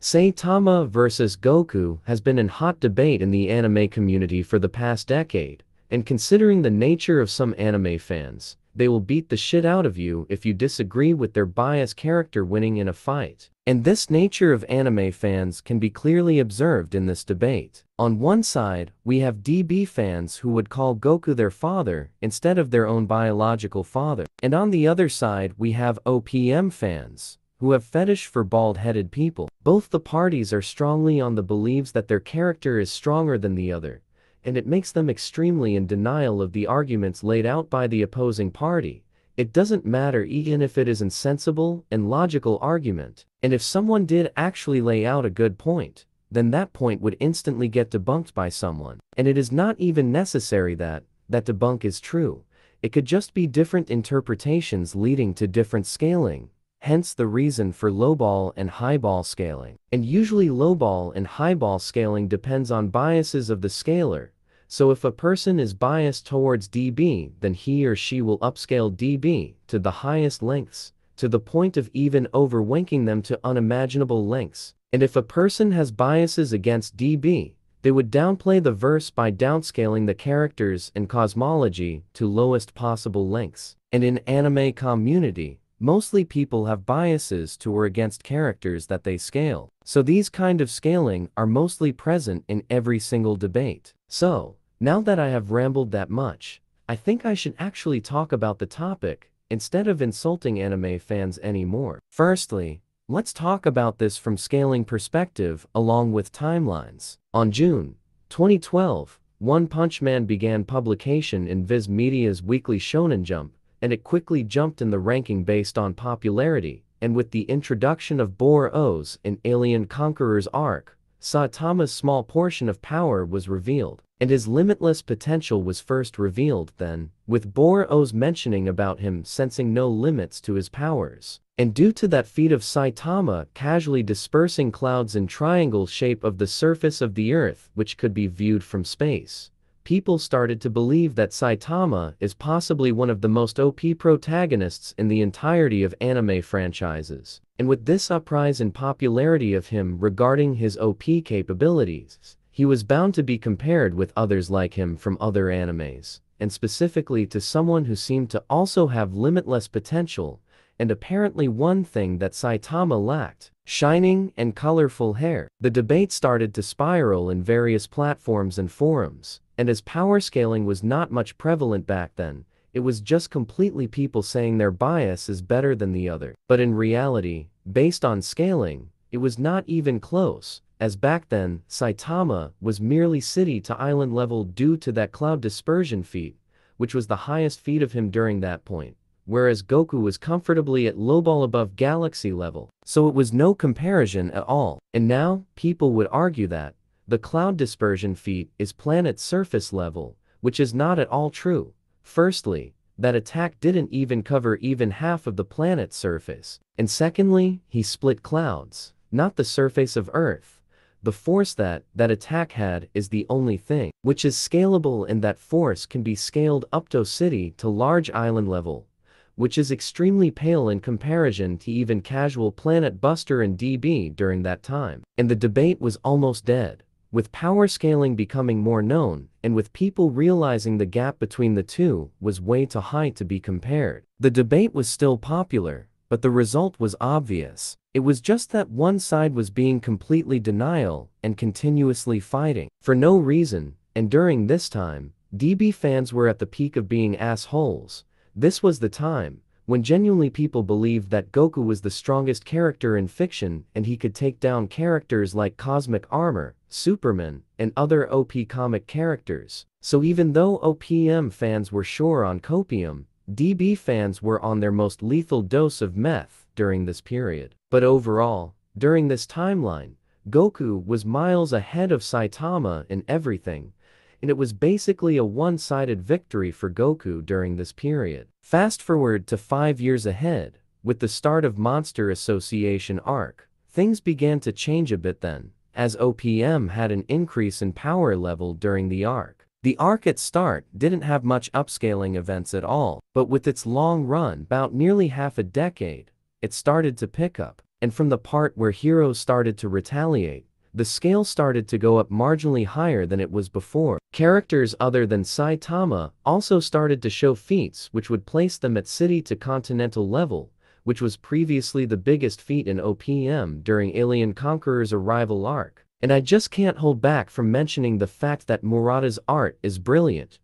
Saitama vs Goku has been in hot debate in the anime community for the past decade, and considering the nature of some anime fans, they will beat the shit out of you if you disagree with their biased character winning in a fight. And this nature of anime fans can be clearly observed in this debate. On one side, we have DB fans who would call Goku their father instead of their own biological father. And on the other side, we have OPM fans who have fetish for bald-headed people. Both the parties are strongly on the beliefs that their character is stronger than the other, and it makes them extremely in denial of the arguments laid out by the opposing party. It doesn't matter even if it is a sensible and logical argument, and if someone did actually lay out a good point, then that point would instantly get debunked by someone. And it is not even necessary that debunk is true. It could just be different interpretations leading to different scaling. Hence the reason for lowball and highball scaling. And usually lowball and highball scaling depends on biases of the scaler. So if a person is biased towards DB, then he or she will upscale DB to the highest lengths, to the point of even overwanking them to unimaginable lengths. And if a person has biases against DB, they would downplay the verse by downscaling the characters and cosmology to lowest possible lengths. And in anime community, mostly people have biases to or against characters that they scale. So these kind of scaling are mostly present in every single debate. So, now that I have rambled that much, I think I should actually talk about the topic, instead of insulting anime fans anymore. Firstly, let's talk about this from scaling perspective along with timelines. On June 2012, One Punch Man began publication in Viz Media's weekly Shonen Jump, and it quickly jumped in the ranking based on popularity, and with the introduction of Bor-O's in Alien Conqueror's arc, Saitama's small portion of power was revealed, and his limitless potential was first revealed then, with Bor-O's mentioning about him sensing no limits to his powers. And due to that feat of Saitama casually dispersing clouds in triangle shape of the surface of the earth which could be viewed from space, people started to believe that Saitama is possibly one of the most OP protagonists in the entirety of anime franchises. And with this uprise in popularity of him regarding his OP capabilities, he was bound to be compared with others like him from other animes, and specifically to someone who seemed to also have limitless potential, and apparently one thing that Saitama lacked: shining and colorful hair. The debate started to spiral in various platforms and forums. And as power scaling was not much prevalent back then, it was just completely people saying their bias is better than the other. But in reality, based on scaling, it was not even close, as back then, Saitama was merely city to island level due to that cloud dispersion feat, which was the highest feat of him during that point, whereas Goku was comfortably at lowball above galaxy level. So it was no comparison at all. And now, people would argue that the cloud dispersion feat is planet surface level, which is not at all true. Firstly, that attack didn't even cover even half of the planet's surface. And secondly, he split clouds, not the surface of Earth. The force that attack had is the only thing which is scalable, and that force can be scaled up to city to large island level, which is extremely pale in comparison to even casual planet buster and DB during that time. And the debate was almost dead, with power scaling becoming more known, and with people realizing the gap between the two was way too high to be compared. The debate was still popular, but the result was obvious. It was just that one side was being completely denial and continuously fighting for no reason, and during this time, DB fans were at the peak of being assholes. This was the time when genuinely people believed that Goku was the strongest character in fiction and he could take down characters like Cosmic Armor, Superman, and other OP comic characters. So even though OPM fans were sure on copium, DB fans were on their most lethal dose of meth during this period. But overall, during this timeline, Goku was miles ahead of Saitama in everything, and it was basically a one-sided victory for Goku during this period. Fast forward to 5 years ahead, with the start of Monster Association arc, things began to change a bit then, as OPM had an increase in power level during the arc. The arc at start didn't have much upscaling events at all, but with its long run, about nearly half a decade, it started to pick up. and from the part where heroes started to retaliate, the scale started to go up marginally higher than it was before. Characters other than Saitama also started to show feats which would place them at city to continental level, which was previously the biggest feat in OPM during Alien Conqueror's arrival arc. And I just can't hold back from mentioning the fact that Murata's art is brilliant.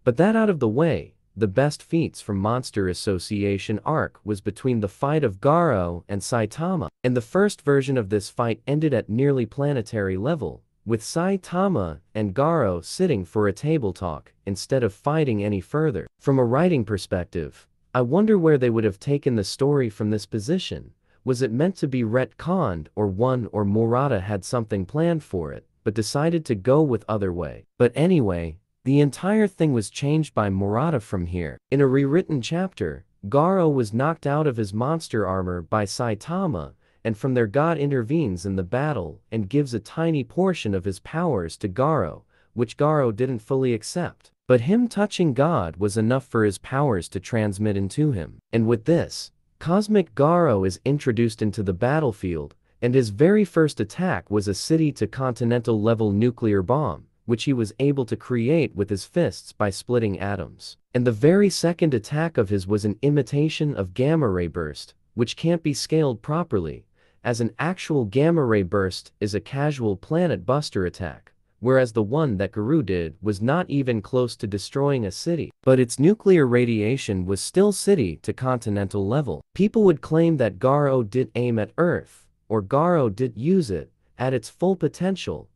But that out of the way, the best feats from Monster Association arc was between the fight of Garou and Saitama, and the first version of this fight ended at nearly planetary level, with Saitama and Garou sitting for a table talk instead of fighting any further. From a writing perspective, I wonder where they would have taken the story from this position. Was it meant to be retconned, or Murata had something planned for it, but decided to go with other way? But anyway, the entire thing was changed by Murata from here. In a rewritten chapter, Garou was knocked out of his monster armor by Saitama, and from there God intervenes in the battle and gives a tiny portion of his powers to Garou, which Garou didn't fully accept. But him touching God was enough for his powers to transmit into him. And with this, Cosmic Garou is introduced into the battlefield, and his very first attack was a city-to-continental level nuclear bomb, which he was able to create with his fists by splitting atoms. And the very second attack of his was an imitation of gamma ray burst, which can't be scaled properly, as an actual gamma ray burst is a casual planet buster attack, whereas the one that Garou did was not even close to destroying a city, but its nuclear radiation was still city to continental level. People would claim that Garou did aim at Earth, or Garou did use it at its full potential,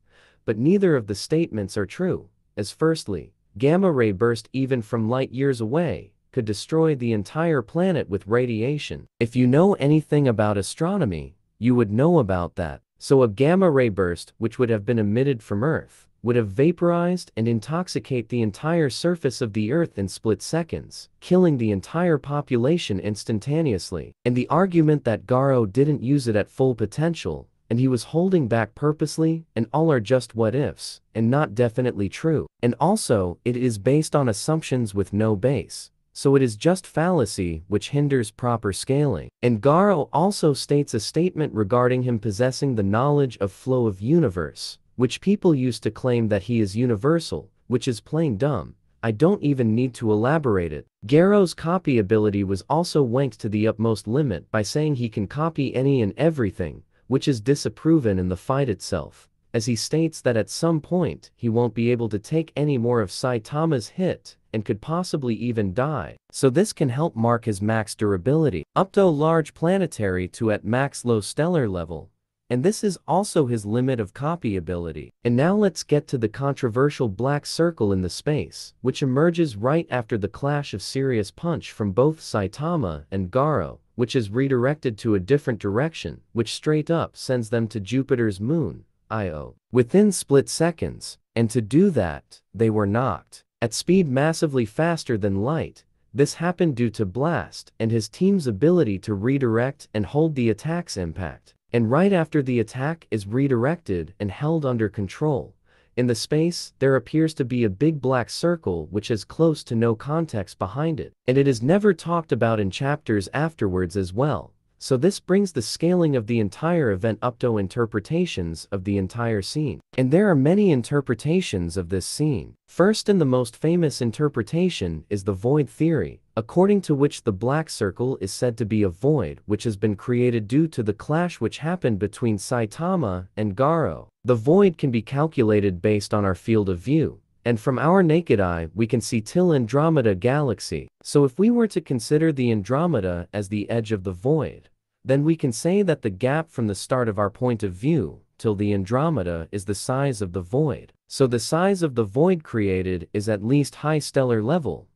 but neither of the statements are true, as firstly, gamma ray burst even from light years away could destroy the entire planet with radiation. If you know anything about astronomy, you would know about that. So a gamma ray burst which would have been emitted from Earth would have vaporized and intoxicate the entire surface of the Earth in split seconds, killing the entire population instantaneously. And the argument that Garou didn't use it at full potential, and he was holding back purposely, and all are just what-ifs, and not definitely true. And also, it is based on assumptions with no base, so it is just fallacy which hinders proper scaling. And Garou also states a statement regarding him possessing the knowledge of flow of universe, which people used to claim that he is universal, which is plain dumb. I don't even need to elaborate it. Garou's copy ability was also wanked to the utmost limit by saying he can copy any and everything, which is disproven in the fight itself, as he states that at some point he won't be able to take any more of Saitama's hit and could possibly even die. So this can help mark his max durability up to large planetary to at max low stellar level, and this is also his limit of copy ability. And now let's get to the controversial black circle in the space, which emerges right after the clash of serious punch from both Saitama and Garou, which is redirected to a different direction, which straight up sends them to Jupiter's moon, Io, within split seconds, and to do that, they were knocked at speed massively faster than light. This happened due to Blast and his team's ability to redirect and hold the attack's impact. And right after the attack is redirected and held under control, in the space, there appears to be a big black circle which has close to no context behind it, and it is never talked about in chapters afterwards as well. So this brings the scaling of the entire event up to interpretations of the entire scene. And there are many interpretations of this scene. First and the most famous interpretation is the void theory, according to which the black circle is said to be a void which has been created due to the clash which happened between Saitama and Garou. The void can be calculated based on our field of view, and from our naked eye we can see till Andromeda galaxy. So if we were to consider the Andromeda as the edge of the void, then we can say that the gap from the start of our point of view till the Andromeda is the size of the void. So the size of the void created is at least high stellar level,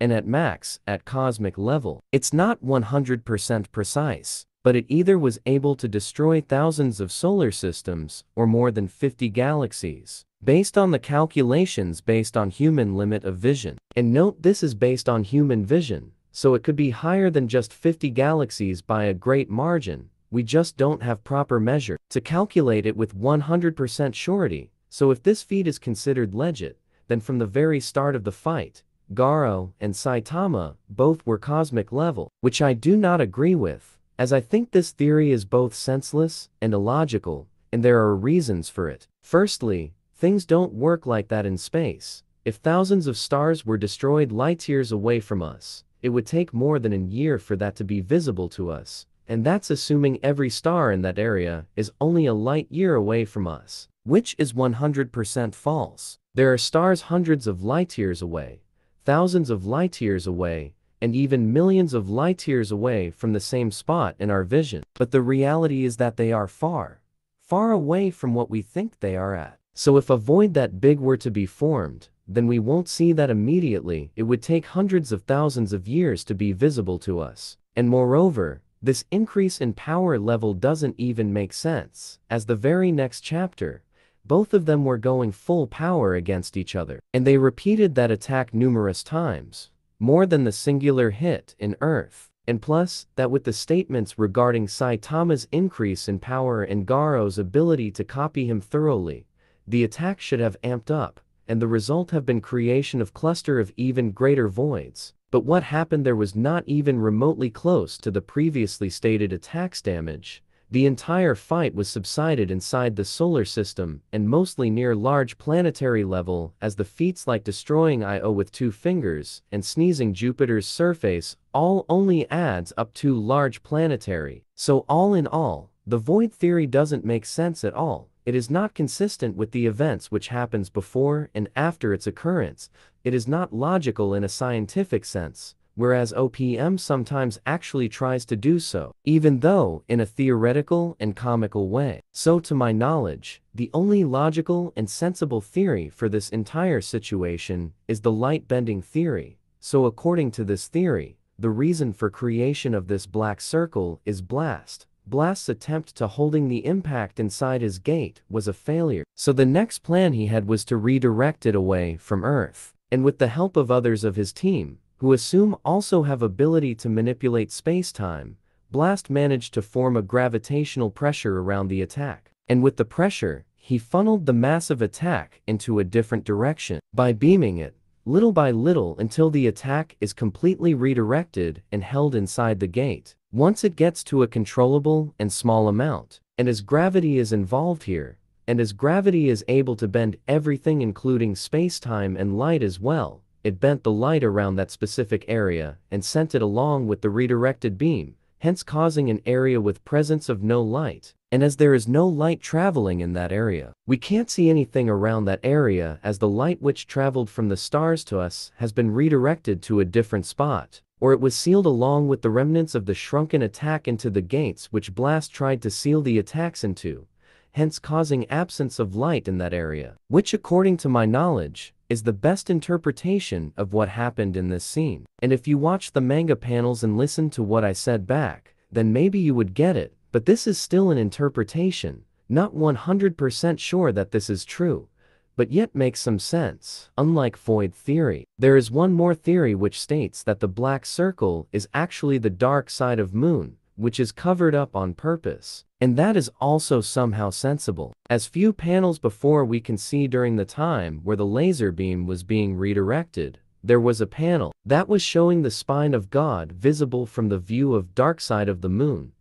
and at max, at cosmic level. It's not 100% precise, but it either was able to destroy thousands of solar systems or more than 50 galaxies, based on the calculations based on human limit of vision. And note this is based on human vision, so it could be higher than just 50 galaxies by a great margin. We just don't have proper measure to calculate it with 100% surety. So if this feat is considered legit, then from the very start of the fight, Garou and Saitama both were cosmic level, which I do not agree with, as I think this theory is both senseless and illogical, and there are reasons for it. Firstly, things don't work like that in space. If thousands of stars were destroyed light years away from us, it would take more than a year for that to be visible to us, and that's assuming every star in that area is only a light year away from us, which is 100% false. There are stars hundreds of light years away, thousands of light years away, and even millions of light years away from the same spot in our vision. But the reality is that they are far, far away from what we think they are at. So if a void that big were to be formed, then we won't see that immediately. It would take hundreds of thousands of years to be visible to us. And moreover, this increase in power level doesn't even make sense, as the very next chapter, both of them were going full power against each other. And they repeated that attack numerous times, more than the singular hit in Earth. And plus, that with the statements regarding Saitama's increase in power and Garou's ability to copy him thoroughly, the attack should have amped up, and the result have been creation of cluster of even greater voids. But what happened there was not even remotely close to the previously stated attack's damage. The entire fight was subsided inside the solar system and mostly near large planetary level, as the feats like destroying Io with 2 fingers and sneezing Jupiter's surface all only adds up to large planetary. So all in all, the void theory doesn't make sense at all. It is not consistent with the events which happens before and after its occurrence. It is not logical in a scientific sense, whereas OPM sometimes actually tries to do so, even though in a theoretical and comical way. So to my knowledge, the only logical and sensible theory for this entire situation is the light-bending theory. So according to this theory, the reason for creation of this black circle is Blast's attempt to holding the impact inside his gate was a failure. So the next plan he had was to redirect it away from Earth. And with the help of others of his team, who assume also have ability to manipulate space-time, Blast managed to form a gravitational pressure around the attack. And with the pressure, he funneled the massive attack into a different direction by beaming it, little by little, until the attack is completely redirected and held inside the gate. Once it gets to a controllable and small amount, and as gravity is involved here, and as gravity is able to bend everything including space-time and light as well, it bent the light around that specific area and sent it along with the redirected beam, hence causing an area with presence of no light. And as there is no light traveling in that area, we can't see anything around that area, as the light which traveled from the stars to us has been redirected to a different spot, or it was sealed along with the remnants of the shrunken attack into the gates which Blast tried to seal the attacks into, hence causing absence of light in that area, which according to my knowledge, is the best interpretation of what happened in this scene. And if you watch the manga panels and listen to what I said back, then maybe you would get it, but this is still an interpretation, not 100% sure that this is true, but yet makes some sense. Unlike void theory, there is one more theory which states that the black circle is actually the dark side of moon, which is covered up on purpose. And that is also somehow sensible, as few panels before we can see during the time where the laser beam was being redirected, there was a panel that was showing the spine of God visible from the view of dark side of the moon,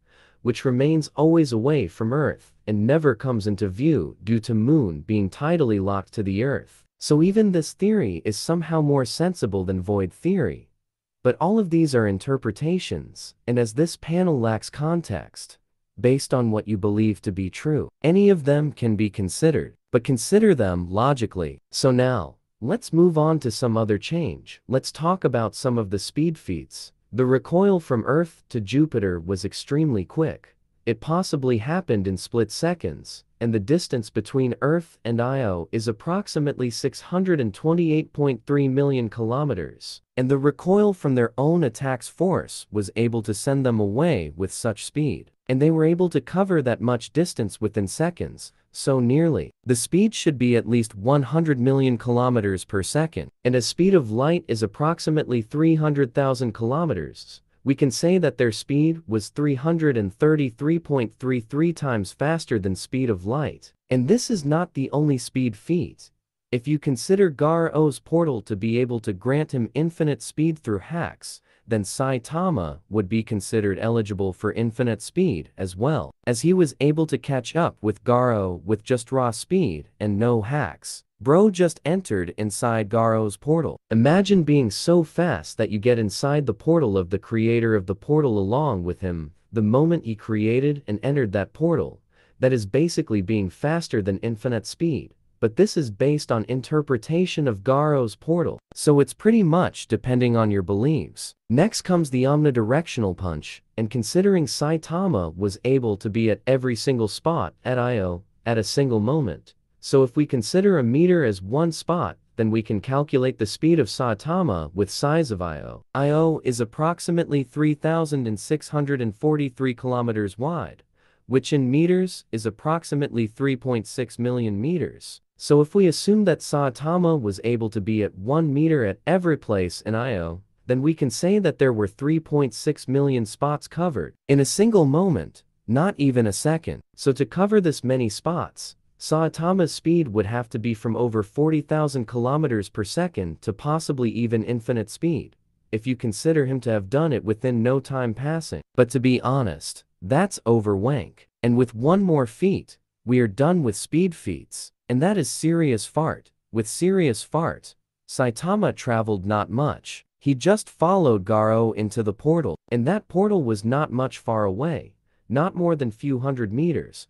which remains always away from Earth and never comes into view due to moon being tidally locked to the Earth. So even this theory is somehow more sensible than void theory. But all of these are interpretations, and as this panel lacks context, based on what you believe to be true, any of them can be considered, but consider them logically. So now, let's move on to some other change. Let's talk about some of the speed feats. The recoil from Earth to Jupiter was extremely quick. It possibly happened in split seconds, and the distance between Earth and Io is approximately 628.3 million kilometers. And the recoil from their own attack's force was able to send them away with such speed. And they were able to cover that much distance within seconds, so nearly. The speed should be at least 100 million kilometers per second, and as speed of light is approximately 300,000 kilometers, we can say that their speed was 333.33 times faster than speed of light. And this is not the only speed feat. If you consider Garou's portal to be able to grant him infinite speed through hacks, then Saitama would be considered eligible for infinite speed as well, as he was able to catch up with Garou with just raw speed and no hacks. Bro just entered inside Garou's portal. Imagine being so fast that you get inside the portal of the creator of the portal along with him the moment he created and entered that portal. That is basically being faster than infinite speed. But this is based on interpretation of Garou's portal, so it's pretty much depending on your beliefs. Next comes the omnidirectional punch, and considering Saitama was able to be at every single spot at I.O. at a single moment, so if we consider a meter as one spot, then we can calculate the speed of Saitama with size of I.O. I.O. is approximately 3,643 kilometers wide, which in meters is approximately 3.6 million meters. So if we assume that Saitama was able to be at 1 meter at every place in I.O., then we can say that there were 3.6 million spots covered in a single moment, not even a second. So to cover this many spots, Saitama's speed would have to be from over 40,000 kilometers per second to possibly even infinite speed, if you consider him to have done it within no time passing. But to be honest, that's overwank. And with one more feat, we are done with speed feats. And that is serious fart. With serious fart, Saitama traveled not much. He just followed Garou into the portal, and that portal was not much far away, not more than few hundred meters,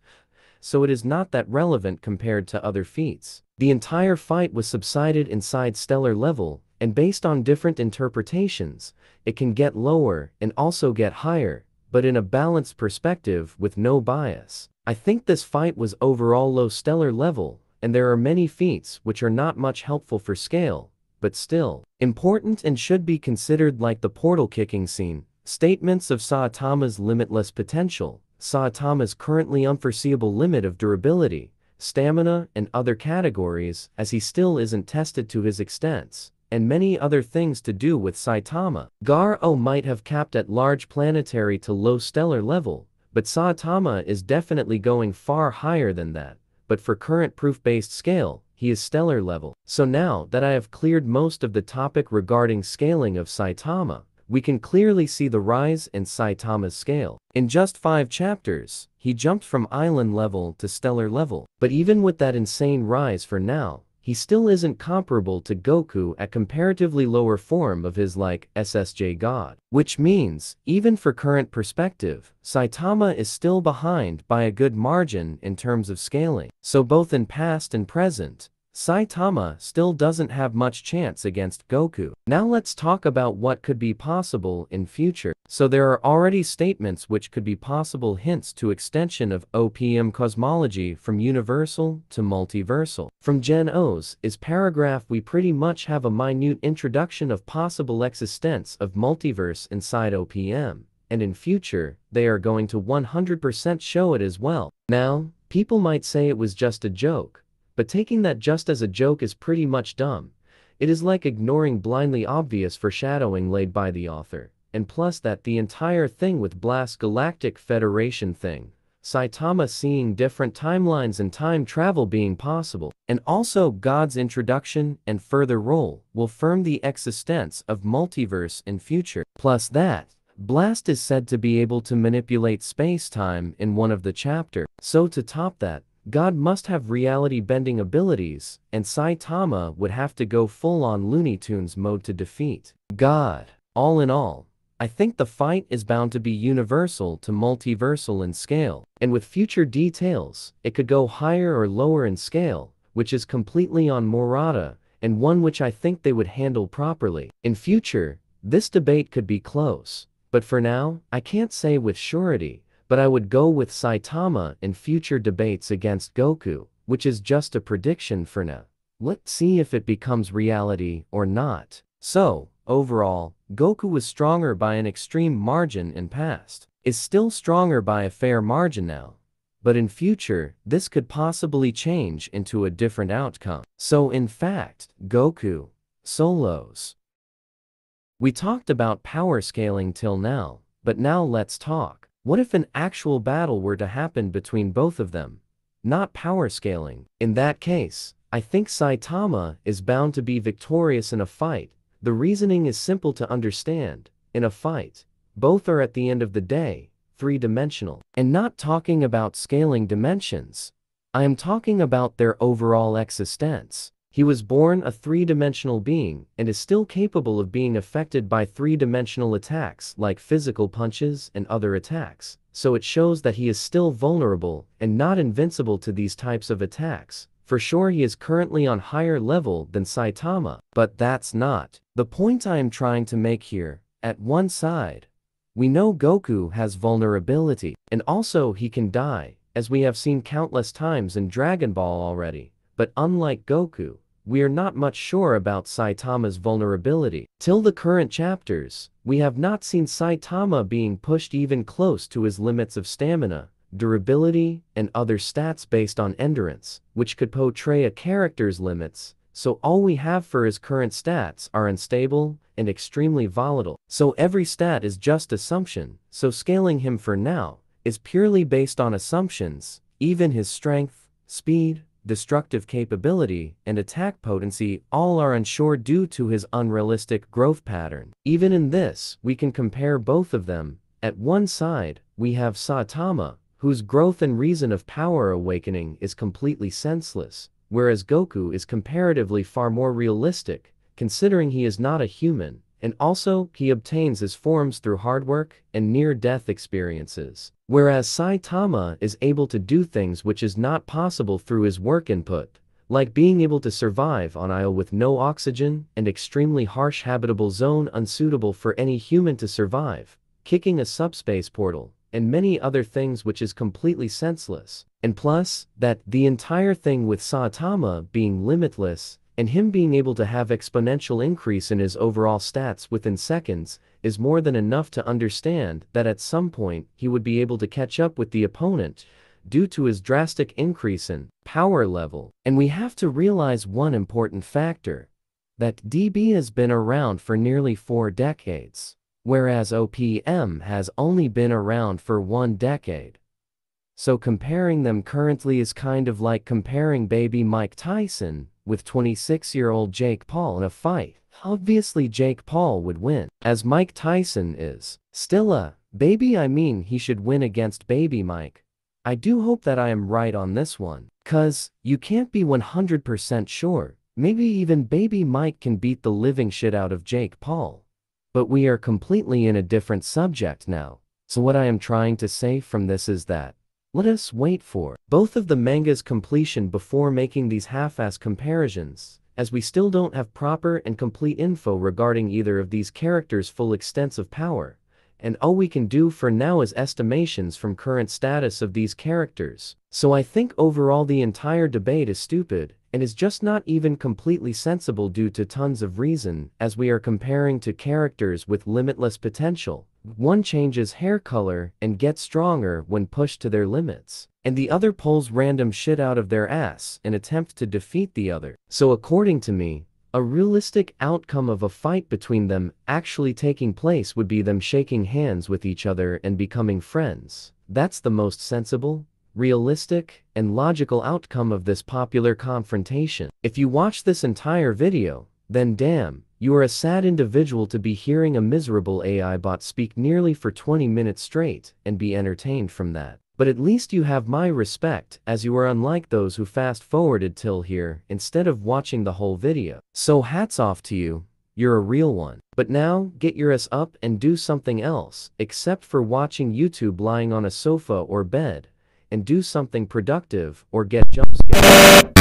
so it is not that relevant compared to other feats. The entire fight was subsided inside stellar level, and based on different interpretations, it can get lower and also get higher, but in a balanced perspective with no bias. I think this fight was overall low stellar level, and there are many feats which are not much helpful for scale, but still important and should be considered, like the portal kicking scene, statements of Saitama's limitless potential, Saitama's currently unforeseeable limit of durability, stamina and other categories as he still isn't tested to his extents, and many other things to do with Saitama. Garou might have capped at large planetary to low stellar level, but Saitama is definitely going far higher than that. But for current proof-based scale, he is stellar level. So now that I have cleared most of the topic regarding scaling of Saitama, we can clearly see the rise in Saitama's scale. In just 5 chapters, he jumped from island level to stellar level. But even with that insane rise for now, he still isn't comparable to Goku at comparatively lower form of his like SSJ God. Which means, even for current perspective, Saitama is still behind by a good margin in terms of scaling. So both in past and present, Saitama still doesn't have much chance against Goku. Now let's talk about what could be possible in future. So there are already statements which could be possible hints to extension of OPM cosmology from universal to multiversal. From Gen O's is paragraph we pretty much have a minute introduction of possible existence of multiverse inside OPM, and in future, they are going to 100% show it as well. Now, people might say it was just a joke, but taking that just as a joke is pretty much dumb. It is like ignoring blindly obvious foreshadowing laid by the author. And plus that the entire thing with Blast Galactic Federation thing, Saitama seeing different timelines and time travel being possible, and also God's introduction and further role will firm the existence of multiverse in future. Plus that, Blast is said to be able to manipulate space-time in one of the chapter. So to top that, God must have reality-bending abilities, and Saitama would have to go full-on Looney Tunes mode to defeat God. All in all, I think the fight is bound to be universal to multiversal in scale, and with future details, it could go higher or lower in scale, which is completely on Murata, and one which I think they would handle properly. In future, this debate could be close, but for now, I can't say with surety, but I would go with Saitama in future debates against Goku, which is just a prediction for now. Let's see if it becomes reality or not. So, overall, Goku was stronger by an extreme margin in past, is still stronger by a fair margin now. But in future, this could possibly change into a different outcome. So in fact, Goku, solos. We talked about power scaling till now, but now let's talk. What if an actual battle were to happen between both of them? Not power scaling. In that case, I think Saitama is bound to be victorious in a fight. The reasoning is simple to understand. in a fight. Both are at the end of the day, three-dimensional. And not talking about scaling dimensions. I am talking about their overall existence. He was born a three-dimensional being and is still capable of being affected by three-dimensional attacks like physical punches and other attacks. So it shows that he is still vulnerable and not invincible to these types of attacks. For sure he is currently on higher level than Saitama, but that's not the point I am trying to make here. At one side, we know Goku has vulnerability, and also he can die, as we have seen countless times in Dragon Ball already. But unlike Goku, we are not much sure about Saitama's vulnerability. Till the current chapters, we have not seen Saitama being pushed even close to his limits of stamina, durability, and other stats based on endurance, which could portray a character's limits. So all we have for his current stats are unstable and extremely volatile. So every stat is just assumption, so scaling him for now is purely based on assumptions. Even his strength, speed, destructive capability, and attack potency all are unsure due to his unrealistic growth pattern. Even in this, we can compare both of them. At one side, we have Saitama, whose growth and reason of power awakening is completely senseless, whereas Goku is comparatively far more realistic, considering he is not a human, and also he obtains his forms through hard work and near-death experiences. Whereas Saitama is able to do things which is not possible through his work input, like being able to survive on Io with no oxygen and extremely harsh habitable zone unsuitable for any human to survive, kicking a subspace portal, and many other things which is completely senseless. And plus, that the entire thing with Saitama being limitless, and him being able to have exponential increase in his overall stats within seconds, is more than enough to understand that at some point he would be able to catch up with the opponent due to his drastic increase in power level. And we have to realize one important factor, that DB has been around for nearly 4 decades, whereas OPM has only been around for 1 decade. So comparing them currently is kind of like comparing baby Mike Tyson with 26-year-old Jake Paul in a fight. Obviously Jake Paul would win, as Mike Tyson is still a baby. I mean, he should win against baby Mike. I do hope that I am right on this one, cause you can't be 100% sure. Maybe even baby Mike can beat the living shit out of Jake Paul. But we are completely in a different subject now. So what I am trying to say from this is that let us wait for both of the manga's completion before making these half-ass comparisons, as we still don't have proper and complete info regarding either of these characters' full extents of power, and all we can do for now is estimations from current status of these characters. So I think overall the entire debate is stupid, and is just not even completely sensible due to tons of reason, as we are comparing to characters with limitless potential. One changes hair color and gets stronger when pushed to their limits, and the other pulls random shit out of their ass in attempt to defeat the other. So according to me, a realistic outcome of a fight between them actually taking place would be them shaking hands with each other and becoming friends. That's the most sensible, realistic, and logical outcome of this popular confrontation. If you watch this entire video, then damn, you are a sad individual to be hearing a miserable AI bot speak nearly for 20 minutes straight and be entertained from that. But at least you have my respect, as you are unlike those who fast forwarded till here instead of watching the whole video. So hats off to you, you're a real one. But now, get your ass up and do something else, except for watching YouTube lying on a sofa or bed, and do something productive or get jump scared.